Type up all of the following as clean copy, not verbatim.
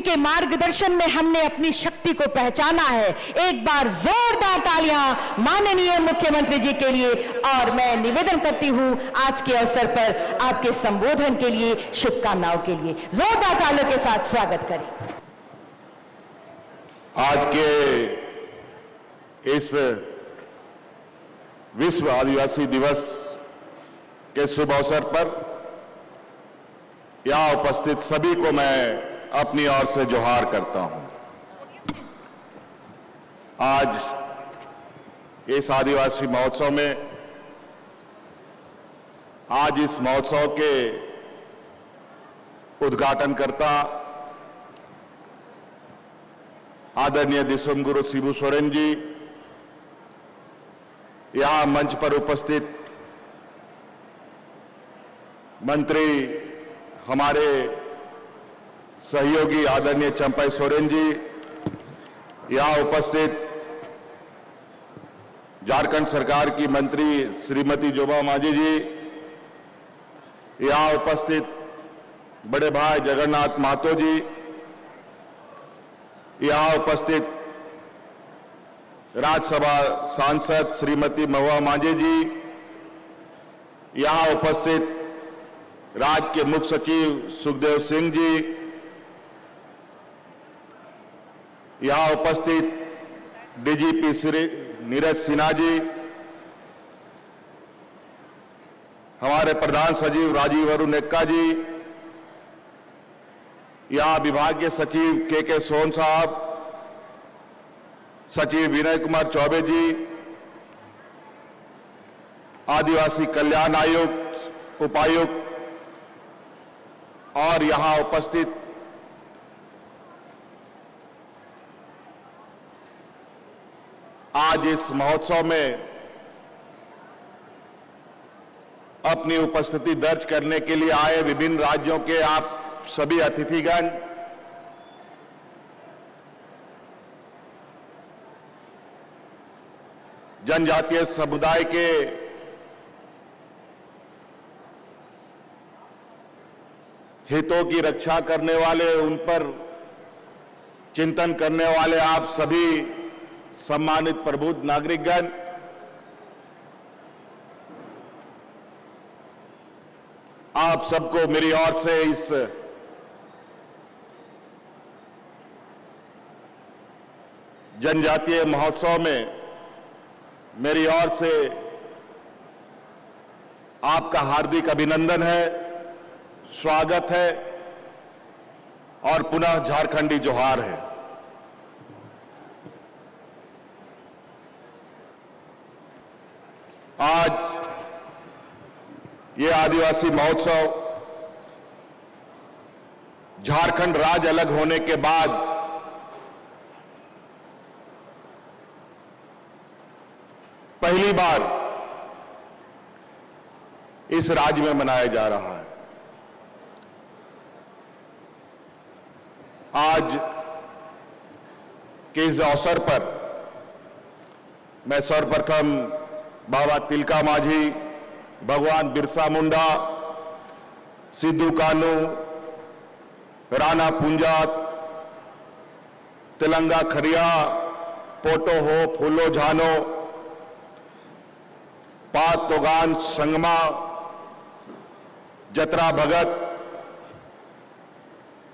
जिनके मार्गदर्शन में हमने अपनी शक्ति को पहचाना है। एक बार जोरदार तालियां माननीय मुख्यमंत्री जी के लिए। और मैं निवेदन करती हूं आज के अवसर पर आपके संबोधन के लिए, शुभकामनाओं के लिए जोरदार तालियों के साथ स्वागत करें। आज के इस विश्व आदिवासी दिवस के शुभ अवसर पर यहां उपस्थित सभी को मैं अपनी ओर से जोहार करता हूं। आज इस आदिवासी महोत्सव में, आज इस महोत्सव के उद्घाटनकर्ता आदरणीय दिसोमगुरु शिबू सोरेन जी, यहां मंच पर उपस्थित मंत्री हमारे सहयोगी आदरणीय चंपई सोरेन जी, यहां उपस्थित झारखंड सरकार की मंत्री श्रीमती जोबा मांझी जी, यहां उपस्थित बड़े भाई जगन्नाथ महतो जी, यहां उपस्थित राज्यसभा सांसद श्रीमती महुआ मांझी जी, यहां उपस्थित राज्य के मुख्य सचिव सुखदेव सिंह जी, यहां उपस्थित डीजीपी श्री नीरज सिन्हा जी, हमारे प्रधान सचिव राजीव अरुण एक्का जी, यहां विभागीय सचिव के सोन साहब, सचिव विनय कुमार चौबे जी, आदिवासी कल्याण आयुक्त, उपायुक्त और यहां उपस्थित आज इस महोत्सव में अपनी उपस्थिति दर्ज करने के लिए आए विभिन्न राज्यों के आप सभी अतिथिगण, जनजातीय समुदाय के हितों की रक्षा करने वाले, उन पर चिंतन करने वाले आप सभी सम्मानित प्रबुद्ध नागरिकगण, आप सबको मेरी ओर से इस जनजातीय महोत्सव में मेरी ओर से आपका हार्दिक अभिनंदन है, स्वागत है और पुनः झारखंडी जोहार है। आज ये आदिवासी महोत्सव झारखंड राज्य अलग होने के बाद पहली बार इस राज्य में मनाया जा रहा है। आज के इस अवसर पर मैं सर्वप्रथम बाबा तिलका मांझी, भगवान बिरसा मुंडा, सिद्धू कानू, राणा पुंजात, तिलंगा खरिया, पोटो हो, फूलो झानो, पात तोगान संगमा, जतरा भगत,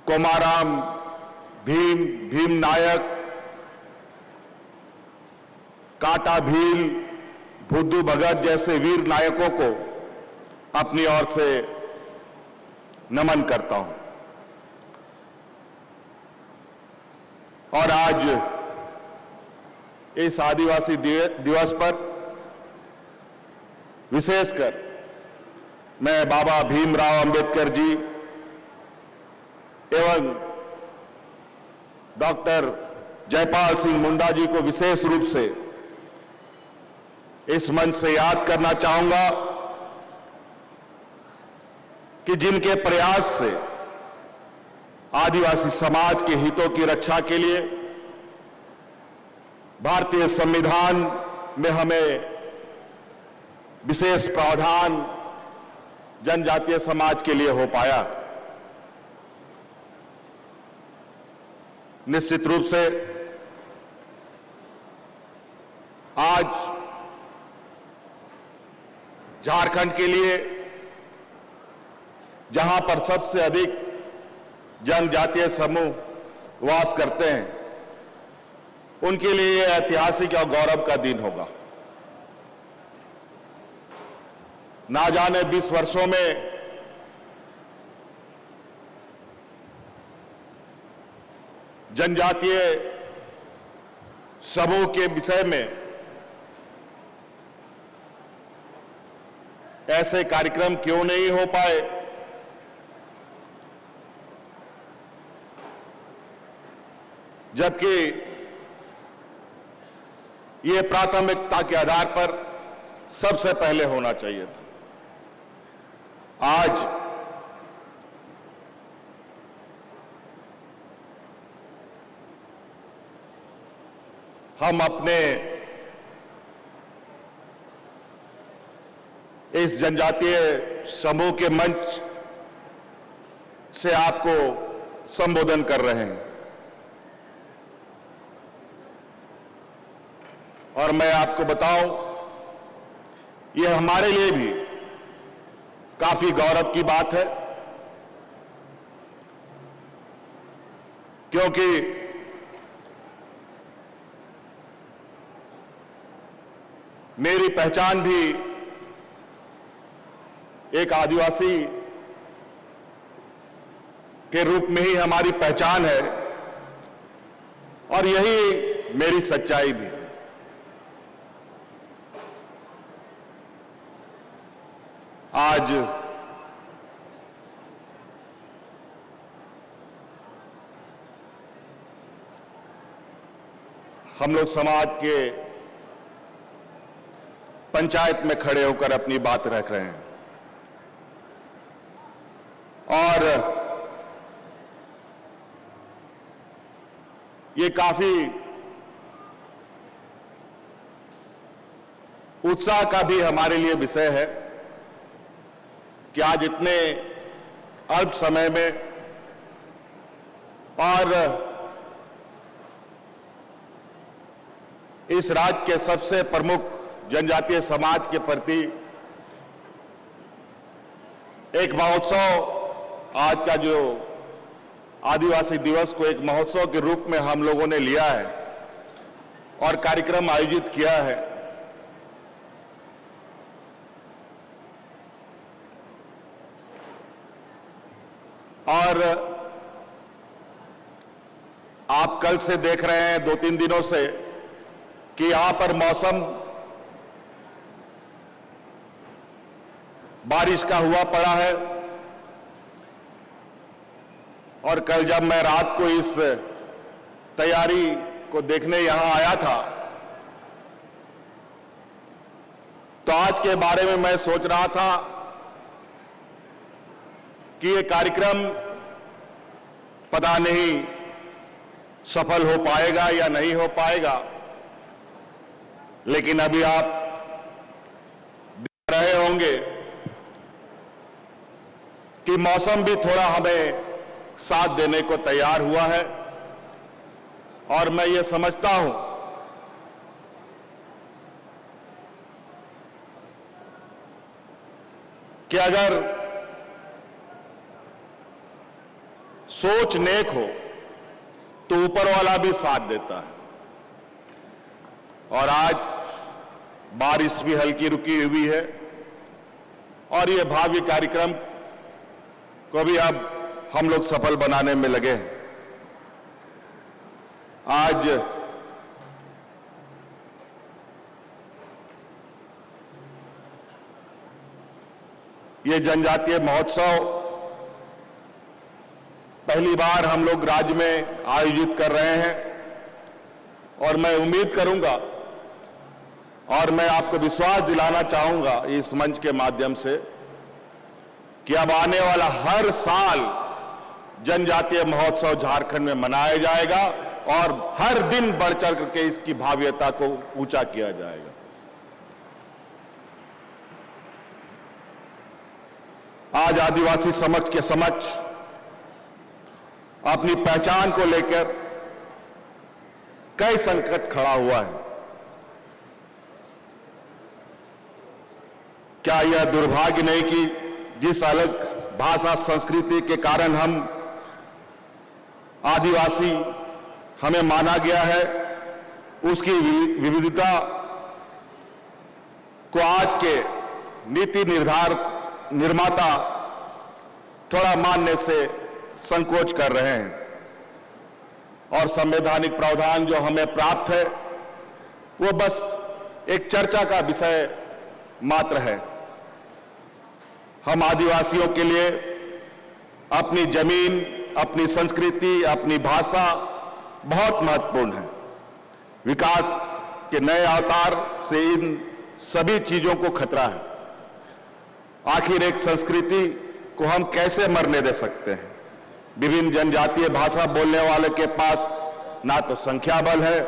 कोमाराम, भीम नायक, काटा भील, बुद्धू भगत जैसे वीर नायकों को अपनी ओर से नमन करता हूं। और आज इस आदिवासी दिवस पर विशेषकर मैं बाबा भीमराव अंबेडकर जी एवं डॉक्टर जयपाल सिंह मुंडा जी को विशेष रूप से इस मंच से याद करना चाहूंगा कि जिनके प्रयास से आदिवासी समाज के हितों की रक्षा के लिए भारतीय संविधान में हमें विशेष प्रावधान जनजातीय समाज के लिए हो पाया। निश्चित रूप से आज झारखंड के लिए, जहां पर सबसे अधिक जनजातीय समूह वास करते हैं, उनके लिए यह ऐतिहासिक और गौरव का दिन होगा। ना जाने 20 वर्षों में जनजातीय समूह के विषय में ऐसे कार्यक्रम क्यों नहीं हो पाए। जबकि ये प्राथमिकता के आधार पर सबसे पहले होना चाहिए था। आज हम अपने इस जनजातीय समूह के मंच से आपको संबोधन कर रहे हैं और मैं आपको बताऊं, यह हमारे लिए भी काफी गौरव की बात है, क्योंकि मेरी पहचान भी एक आदिवासी के रूप में ही हमारी पहचान है और यही मेरी सच्चाई भी है। आज हम लोग समाज के पंचायत में खड़े होकर अपनी बात रख रहे हैं और ये काफी उत्साह का भी हमारे लिए विषय है कि आज इतने अल्प समय में और इस राज्य के सबसे प्रमुख जनजातीय समाज के प्रति एक महोत्सव, आज का जो आदिवासी दिवस को एक महोत्सव के रूप में हम लोगों ने लिया है और कार्यक्रम आयोजित किया है। और आप कल से देख रहे हैं, 2-3 दिनों से, कि यहां पर मौसम बारिश का हुआ पड़ा है और कल जब मैं रात को इस तैयारी को देखने यहां आया था तो आज के बारे में मैं सोच रहा था कि ये कार्यक्रम पता नहीं सफल हो पाएगा या नहीं हो पाएगा, लेकिन अभी आप देख रहे होंगे कि मौसम भी थोड़ा हमें साथ देने को तैयार हुआ है और मैं ये समझता हूं कि अगर सोच नेक हो तो ऊपर वाला भी साथ देता है। और आज बारिश भी हल्की रुकी हुई है और ये भावी कार्यक्रम को भी अब हम लोग सफल बनाने में लगे हैं। आज ये जनजातीय महोत्सव पहली बार हम लोग राज्य में आयोजित कर रहे हैं और मैं उम्मीद करूंगा और मैं आपको विश्वास दिलाना चाहूंगा इस मंच के माध्यम से कि अब आने वाला हर साल जनजातीय महोत्सव झारखंड में मनाया जाएगा और हर दिन बढ़ चढ़ करके इसकी भव्यता को ऊंचा किया जाएगा। आज आदिवासी समाज के समक्ष अपनी पहचान को लेकर कई संकट खड़ा हुआ है। क्या यह दुर्भाग्य नहीं कि जिस अलग भाषा संस्कृति के कारण हम आदिवासी हमें माना गया है, उसकी विविधता को आज के नीति निर्माता थोड़ा मानने से संकोच कर रहे हैं और संवैधानिक प्रावधान जो हमें प्राप्त है वो बस एक चर्चा का विषय मात्र है। हम आदिवासियों के लिए अपनी जमीन, अपनी संस्कृति, अपनी भाषा बहुत महत्वपूर्ण है। विकास के नए अवतार से इन सभी चीजों को खतरा है। आखिर एक संस्कृति को हम कैसे मरने दे सकते हैं? विभिन्न जनजातीय भाषा बोलने वाले के पास ना तो संख्या बल है,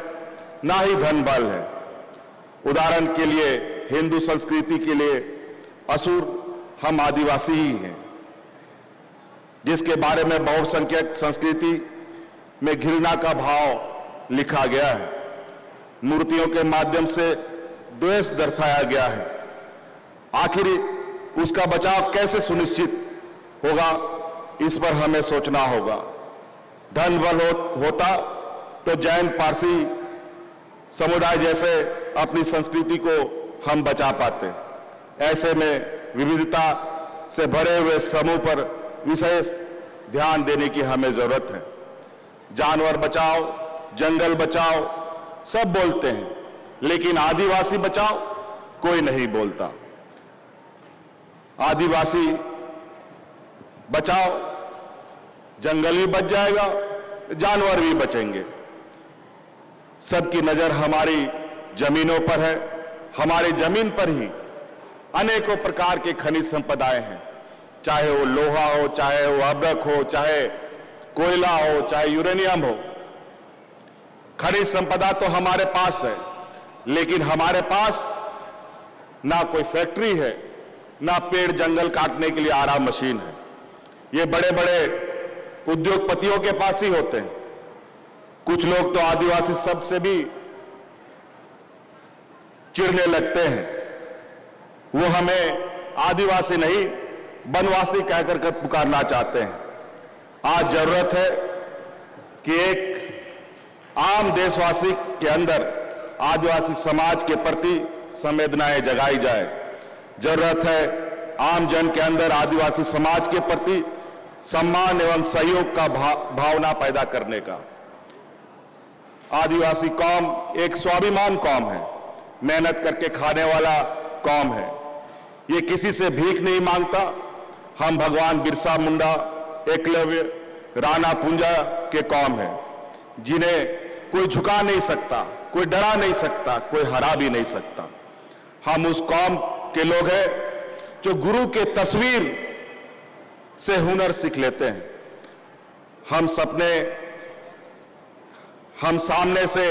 ना ही धन बल है। उदाहरण के लिए हिंदू संस्कृति के लिए असुर हम आदिवासी ही हैं, जिसके बारे में बहुसंख्यक संस्कृति में घृणा का भाव लिखा गया है। मूर्तियों के माध्यम से द्वेष दर्शाया गया है। आखिर उसका बचाव कैसे सुनिश्चित होगा, इस पर हमें सोचना होगा। धन बल होता तो जैन पारसी समुदाय जैसे अपनी संस्कृति को हम बचा पाते। ऐसे में विविधता से भरे हुए समूह पर विशेष ध्यान देने की हमें जरूरत है। जानवर बचाओ, जंगल बचाओ सब बोलते हैं, लेकिन आदिवासी बचाओ कोई नहीं बोलता। आदिवासी बचाओ, जंगल भी बच जाएगा, जानवर भी बचेंगे। सबकी नजर हमारी जमीनों पर है। हमारी जमीन पर ही अनेकों प्रकार के खनिज संपदाएं हैं, चाहे वो लोहा हो, चाहे वो अभ्रक हो, चाहे कोयला हो, चाहे यूरेनियम हो। खनिज संपदा तो हमारे पास है, लेकिन हमारे पास ना कोई फैक्ट्री है, ना पेड़ जंगल काटने के लिए आरा मशीन है। ये बड़े बड़े उद्योगपतियों के पास ही होते हैं। कुछ लोग तो आदिवासी शब्द से भी चिढ़ने लगते हैं। वो हमें आदिवासी नहीं वनवासी कहकर पुकारना चाहते हैं। आज जरूरत है कि एक आम देशवासी के अंदर आदिवासी समाज के प्रति संवेदनाएं जगाई जाए। जरूरत है आम जन के अंदर आदिवासी समाज के प्रति सम्मान एवं सहयोग का भावना पैदा करने का। आदिवासी कौम एक स्वाभिमान कौम है, मेहनत करके खाने वाला कौम है। ये किसी से भीख नहीं मांगता। हम भगवान बिरसा मुंडा, एकलव्य, राणा पुंजा के कौम है, जिन्हें कोई झुका नहीं सकता, कोई डरा नहीं सकता, कोई हरा भी नहीं सकता। हम उस कौम के लोग हैं जो गुरु के तस्वीर से हुनर सीख लेते हैं। हम सामने से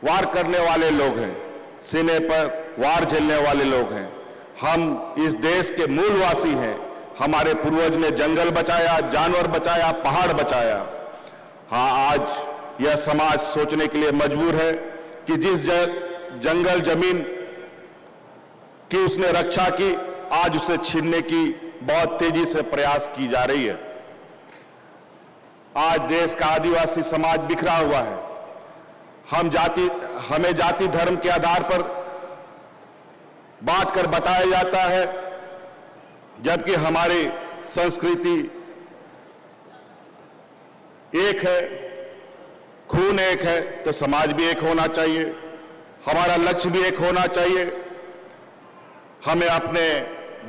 वार करने वाले लोग हैं, सीने पर वार झेलने वाले लोग हैं। हम इस देश के मूलवासी हैं। हमारे पूर्वज ने जंगल बचाया, जानवर बचाया, पहाड़ बचाया। हाँ, आज यह समाज सोचने के लिए मजबूर है कि जिस जंगल जमीन की उसने रक्षा की, आज उसे छीनने की बहुत तेजी से प्रयास की जा रही है। आज देश का आदिवासी समाज बिखरा हुआ है। हमें जाति धर्म के आधार पर बांटकर बताया जाता है, जबकि हमारी संस्कृति एक है, खून एक है, तो समाज भी एक होना चाहिए। हमारा लक्ष्य भी एक होना चाहिए। हमें अपने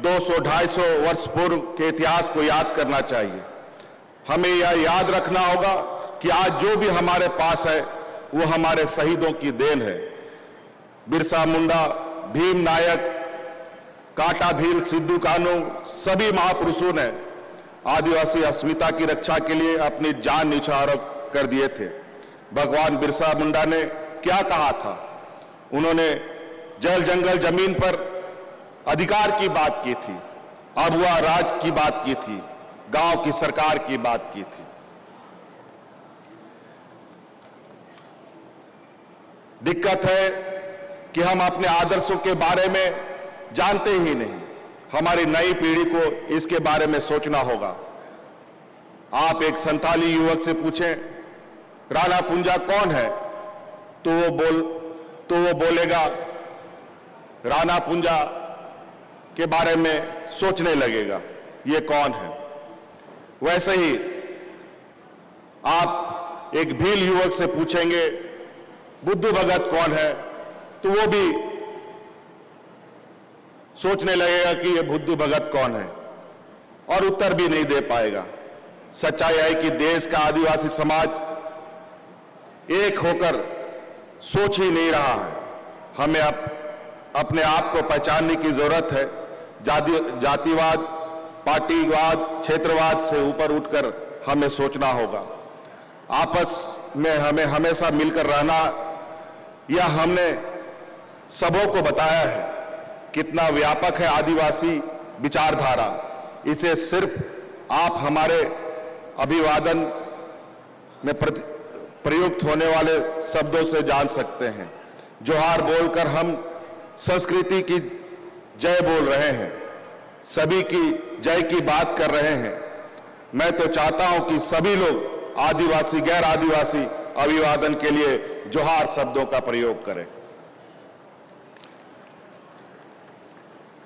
200-250 वर्ष पूर्व के इतिहास को याद करना चाहिए। हमें यह याद रखना होगा कि आज जो भी हमारे पास है वो हमारे शहीदों की देन है। बिरसा मुंडा, भीम नायक, कांटा भील, सिद्धू कानू, सभी महापुरुषों ने आदिवासी अस्मिता की रक्षा के लिए अपनी जान न्यौछावर कर दिए थे। भगवान बिरसा मुंडा ने क्या कहा था? उन्होंने जल जंगल जमीन पर अधिकार की बात की थी, अब वह राज की बात की थी, गांव की सरकार की बात की थी। दिक्कत है कि हम अपने आदर्शों के बारे में जानते ही नहीं। हमारी नई पीढ़ी को इसके बारे में सोचना होगा। आप एक संथाली युवक से पूछें राणा पुंजा कौन है, तो वो बोलेगा, राणा पुंजा के बारे में सोचने लगेगा ये कौन है। वैसे ही आप एक भील युवक से पूछेंगे बुद्धू भगत कौन है, तो वो भी सोचने लगेगा कि ये बुद्धू भगत कौन है और उत्तर भी नहीं दे पाएगा। सच्चाई है कि देश का आदिवासी समाज एक होकर सोच ही नहीं रहा है। हमें अपने आप को पहचानने की जरूरत है। जातिवाद, पार्टीवाद, क्षेत्रवाद से ऊपर उठकर हमें सोचना होगा। आपस में हमें हमेशा मिलकर रहना, यह हमने सबों को बताया है कितना व्यापक है आदिवासी विचारधारा। इसे सिर्फ आप हमारे अभिवादन में प्रयुक्त होने वाले शब्दों से जान सकते हैं। जोहार बोलकर हम संस्कृति की जय बोल रहे हैं, सभी की जय की बात कर रहे हैं। मैं तो चाहता हूं कि सभी लोग आदिवासी, गैर आदिवासी अभिवादन के लिए जोहार शब्दों का प्रयोग करें।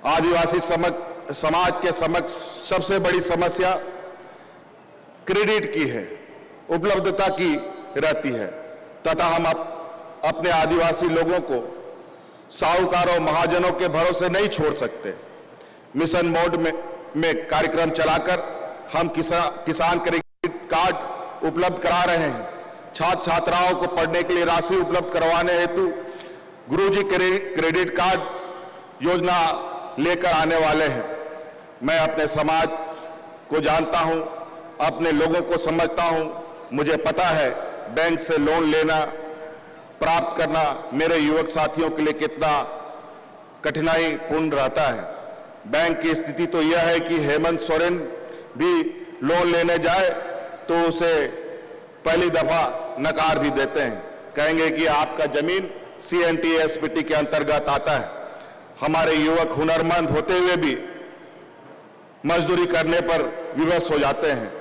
आदिवासी समाज के समक्ष सबसे बड़ी समस्या क्रेडिट की है, उपलब्धता की रहती है तथा हम अपने आदिवासी लोगों को साहूकारों, महाजनों के भरोसे नहीं छोड़ सकते। मिशन मोड में कार्यक्रम चलाकर हम किसान क्रेडिट कार्ड उपलब्ध करा रहे हैं। छात्र छात्राओं को पढ़ने के लिए राशि उपलब्ध करवाने हेतु गुरुजी क्रेडिट कार्ड योजना लेकर आने वाले हैं। मैं अपने समाज को जानता हूं, अपने लोगों को समझता हूं। मुझे पता है बैंक से लोन लेना, प्राप्त करना मेरे युवक साथियों के लिए कितना कठिनाईपूर्ण रहता है। बैंक की स्थिति तो यह है कि हेमंत सोरेन भी लोन लेने जाए तो उसे पहली दफा नकार भी देते हैं, कहेंगे कि आपका जमीन CNTSPT के अंतर्गत आता है। हमारे युवक हुनरमंद होते हुए भी मजदूरी करने पर विवश हो जाते हैं।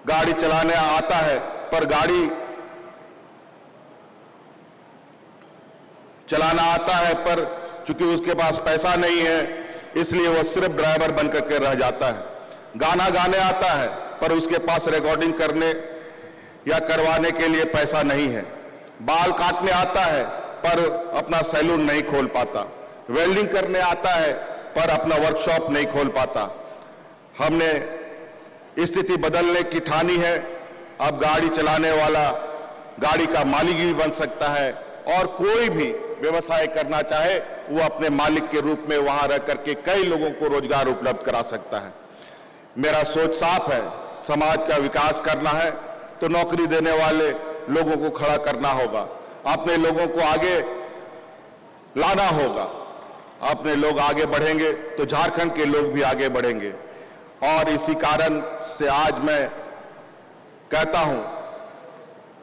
गाड़ी चलाने आता है पर गाड़ी चलाना आता है पर चूंकि उसके पास पैसा नहीं है इसलिए वह सिर्फ ड्राइवर बनकर के रह जाता है। गाना गाने आता है पर उसके पास रिकॉर्डिंग करने या करवाने के लिए पैसा नहीं है। बाल काटने आता है पर अपना सैलून नहीं खोल पाता। वेल्डिंग करने आता है पर अपना वर्कशॉप नहीं खोल पाता। हमने स्थिति बदलने की ठानी है। अब गाड़ी चलाने वाला गाड़ी का मालिक भी बन सकता है और कोई भी व्यवसाय करना चाहे वो अपने मालिक के रूप में वहां रह करके कई लोगों को रोजगार उपलब्ध करा सकता है। मेरा सोच साफ है, समाज का विकास करना है तो नौकरी देने वाले लोगों को खड़ा करना होगा, अपने लोगों को आगे लाना होगा। अपने लोग आगे बढ़ेंगे तो झारखंड के लोग भी आगे बढ़ेंगे। और इसी कारण से आज मैं कहता हूं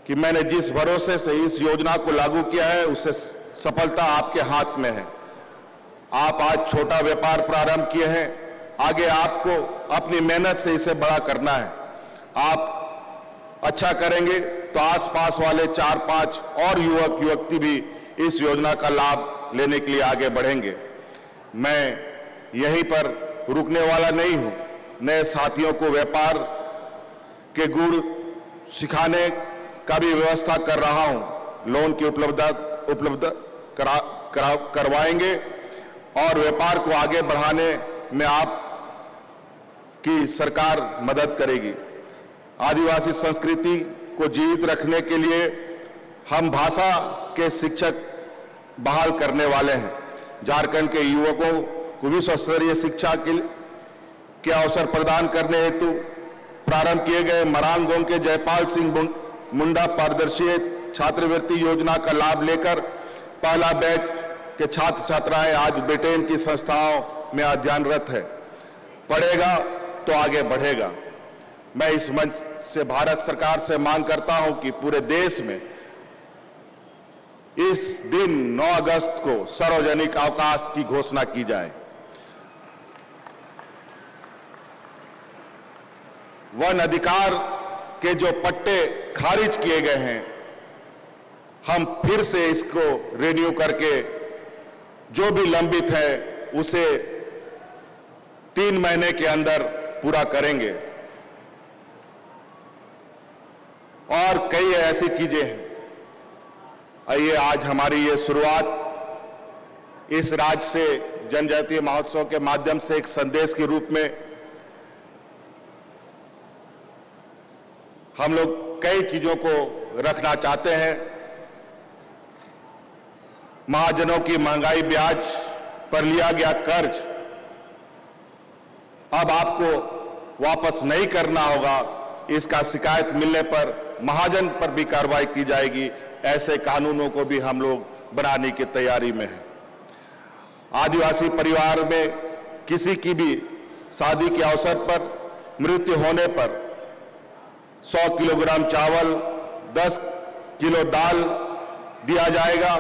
कि मैंने जिस भरोसे से इस योजना को लागू किया है उससे सफलता आपके हाथ में है। आप आज छोटा व्यापार प्रारंभ किए हैं, आगे आपको अपनी मेहनत से इसे बड़ा करना है। आप अच्छा करेंगे तो आसपास वाले 4-5 और युवक युवती भी इस योजना का लाभ लेने के लिए आगे बढ़ेंगे। मैं यहीं पर रुकने वाला नहीं हूं, नए साथियों को व्यापार के गुण सिखाने का भी व्यवस्था कर रहा हूं। लोन की उपलब्ध करवाएंगे और व्यापार को आगे बढ़ाने में आप की सरकार मदद करेगी। आदिवासी संस्कृति को जीवित रखने के लिए हम भाषा के शिक्षक बहाल करने वाले हैं। झारखंड के युवकों को विश्व स्तरीय शिक्षा के अवसर प्रदान करने हेतु प्रारंभ किए गए मरांगोंग के जयपाल सिंह मुंडा पारदर्शी छात्रवृत्ति योजना का लाभ लेकर पहला बैच के छात्र छात्राएं आज ब्रिटेन की संस्थाओं में अध्ययनरत है। पढ़ेगा तो आगे बढ़ेगा। मैं इस मंच से भारत सरकार से मांग करता हूं कि पूरे देश में इस दिन 9 अगस्त को सार्वजनिक अवकाश की घोषणा की जाए। वन अधिकार के जो पट्टे खारिज किए गए हैं, हम फिर से इसको रिन्यू करके जो भी लंबित है उसे 3 महीने के अंदर पूरा करेंगे। और कई ऐसी चीजें हैं। आइए आज हमारी ये शुरुआत इस राज्य से जनजातीय महोत्सव के माध्यम से एक संदेश के रूप में हम लोग कई चीजों को रखना चाहते हैं। महाजनों की महंगाई ब्याज पर लिया गया कर्ज अब आपको वापस नहीं करना होगा। इसका शिकायत मिलने पर महाजन पर भी कार्रवाई की जाएगी। ऐसे कानूनों को भी हम लोग बनाने की तैयारी में हैं। आदिवासी परिवार में किसी की भी शादी के अवसर पर मृत्यु होने पर 100 किलोग्राम चावल, 10 किलो दाल दिया जाएगा।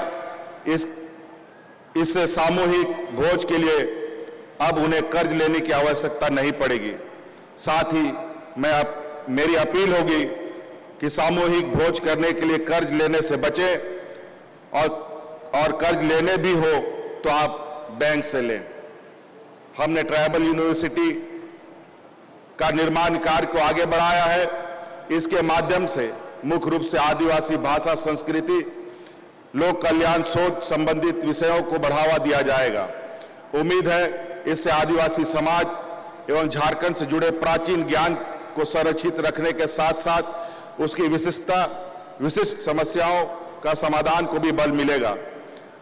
इससे सामूहिक भोज के लिए अब उन्हें कर्ज लेने की आवश्यकता नहीं पड़ेगी। साथ ही मेरी अपील होगी कि सामूहिक भोज करने के लिए कर्ज लेने से बचें और कर्ज लेने भी हो तो आप बैंक से लें। हमने ट्राइबल यूनिवर्सिटी का निर्माण कार्य को आगे बढ़ाया है। इसके माध्यम से मुख्य रूप से आदिवासी भाषा, संस्कृति, लोक कल्याण, शोध संबंधित विषयों को बढ़ावा दिया जाएगा। उम्मीद है इससे आदिवासी समाज एवं झारखंड से जुड़े प्राचीन ज्ञान को संरक्षित रखने के साथ साथ उसकी विशिष्ट समस्याओं का समाधान को भी बल मिलेगा।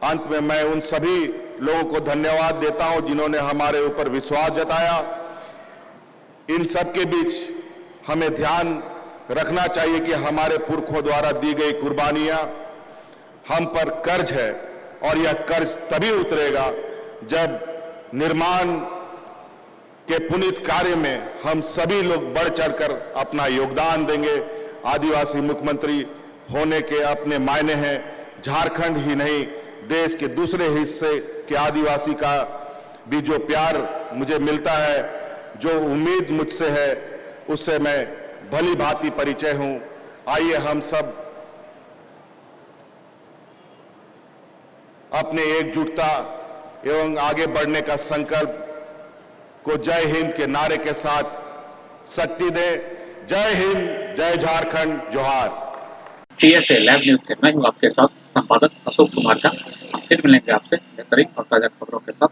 अंत में मैं उन सभी लोगों को धन्यवाद देता हूं जिन्होंने हमारे ऊपर विश्वास जताया। इन सब के बीच हमें ध्यान रखना चाहिए कि हमारे पुरखों द्वारा दी गई कुर्बानियां हम पर कर्ज है और यह कर्ज तभी उतरेगा जब निर्माण के पुनीत कार्य में हम सभी लोग बढ़ चढ़कर अपना योगदान देंगे। आदिवासी मुख्यमंत्री होने के अपने मायने हैं। झारखंड ही नहीं, देश के दूसरे हिस्से के आदिवासी का भी जो प्यार मुझे मिलता है, जो उम्मीद मुझसे है, उससे मैं भली भांति परिचय हूं। आइए हम सब अपने एकजुटता एवं आगे बढ़ने का संकल्प को जय हिंद के नारे के साथ शक्ति दें। जय हिंद, जय झारखंड, जोहार। TSA लैब न्यूज से मैं हूं आपके साथ संपादक अशोक कुमार झा। फिर मिलेंगे आपसे बेहतरीन और ताजा खबरों के साथ।